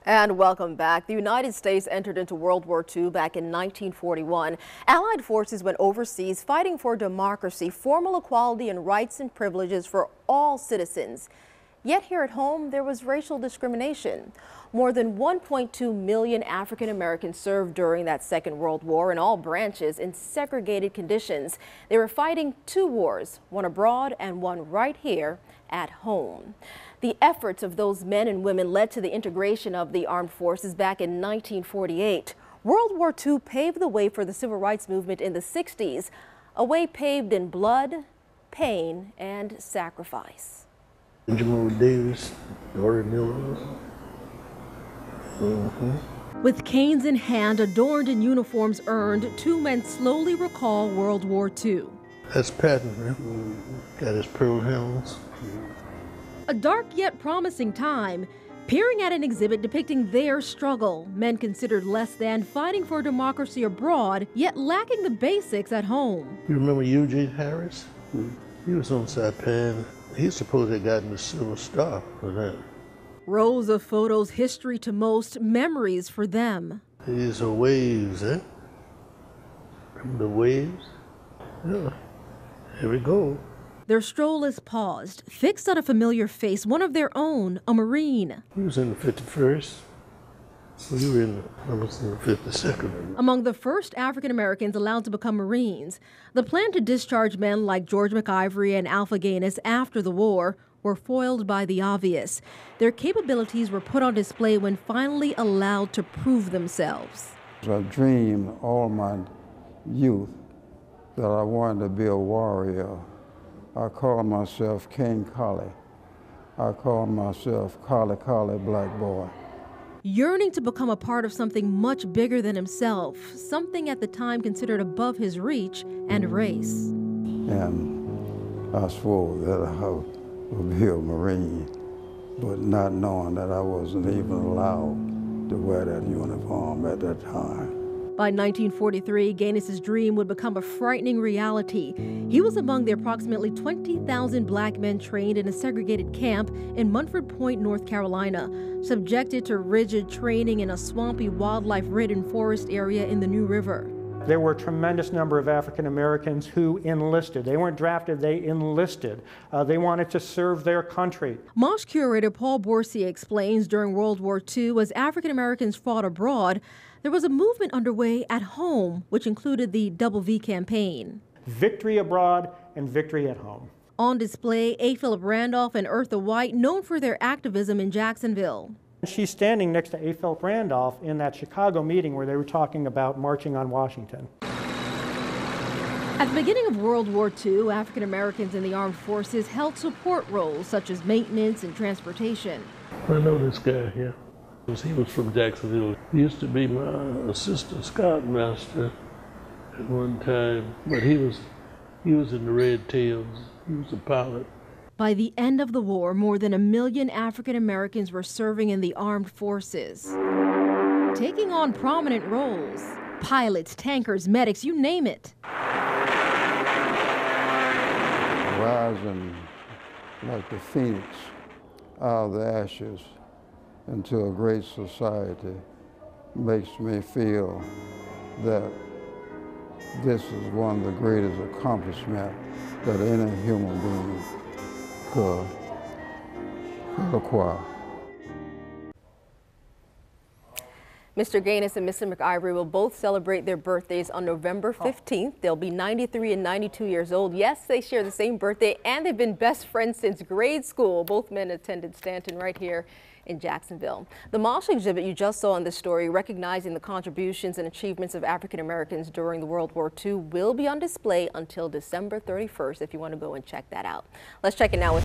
And welcome back. The United States entered into World War II back in 1941. Allied forces went overseas fighting for democracy, formal equality, and rights and privileges for all citizens. Yet here at home, there was racial discrimination. More than 1.2 million African Americans served during that Second World War in all branches in segregated conditions. They were fighting two wars, one abroad and one right here at home. The efforts of those men and women led to the integration of the armed forces back in 1948. World War II paved the way for the civil rights movement in the 60s, a way paved in blood, pain, and sacrifice. Jamal Davis, Dory Miller. With canes in hand, adorned in uniforms earned, two men slowly recall World War II. That's Patton, right? Got his pearl helmets. A dark yet promising time, peering at an exhibit depicting their struggle. Men considered less than, fighting for democracy abroad, yet lacking the basics at home. You remember Eugene Harris? He was on Saipan. He's supposed to have gotten the Silver Star for that. Rows of photos, history to most, memories for them. These are waves, eh? Remember the waves? Yeah, here we go. Their stroll is paused, fixed on a familiar face, one of their own, a Marine. He was in the 51st. We were I was in the 52nd. Among the first African Americans allowed to become Marines, the plan to discharge men like George McIvory and Alpha Gaines after the war were foiled by the obvious. Their capabilities were put on display when finally allowed to prove themselves. I dreamed all my youth that I wanted to be a warrior. I called myself King Collie. I called myself Collie Black Boy. Yearning to become a part of something much bigger than himself, something at the time considered above his reach and race. And I swore that I would be a Marine, but not knowing that I wasn't even allowed to wear that uniform at that time. By 1943, Gaines' dream would become a frightening reality. He was among the approximately 20,000 black men trained in a segregated camp in Munford Point, North Carolina, subjected to rigid training in a swampy, wildlife-ridden forest area in the New River. There were a tremendous number of African Americans who enlisted. They weren't drafted, they enlisted. They wanted to serve their country. MOSH curator Paul Borsier explains during World War II, as African Americans fought abroad, there was a movement underway at home, which included the WWII campaign. Victory abroad and victory at home. On display, A. Philip Randolph and Eartha White, known for their activism in Jacksonville. She's standing next to A. Philip Randolph in that Chicago meeting where they were talking about marching on Washington. At the beginning of World War II, African Americans in the armed forces held support roles such as maintenance and transportation. I know this guy here. He was from Jacksonville. He used to be my assistant scoutmaster at one time, but he was in the Red Tails. He was a pilot. By the end of the war, more than 1 million African Americans were serving in the armed forces, taking on prominent roles. Pilots, tankers, medics, you name it. Rising like the phoenix out of the ashes into a great society makes me feel that this is one of the greatest accomplishments that any human being could acquire. Mr. Gaines and Mr. McIvory will both celebrate their birthdays on November 15th. They'll be 93 and 92 years old. Yes, they share the same birthday, and they've been best friends since grade school. Both men attended Stanton right here in Jacksonville. The MOSH exhibit you just saw in this story, recognizing the contributions and achievements of African Americans during the World War II, will be on display until December 31st if you want to go and check that out. Let's check it now with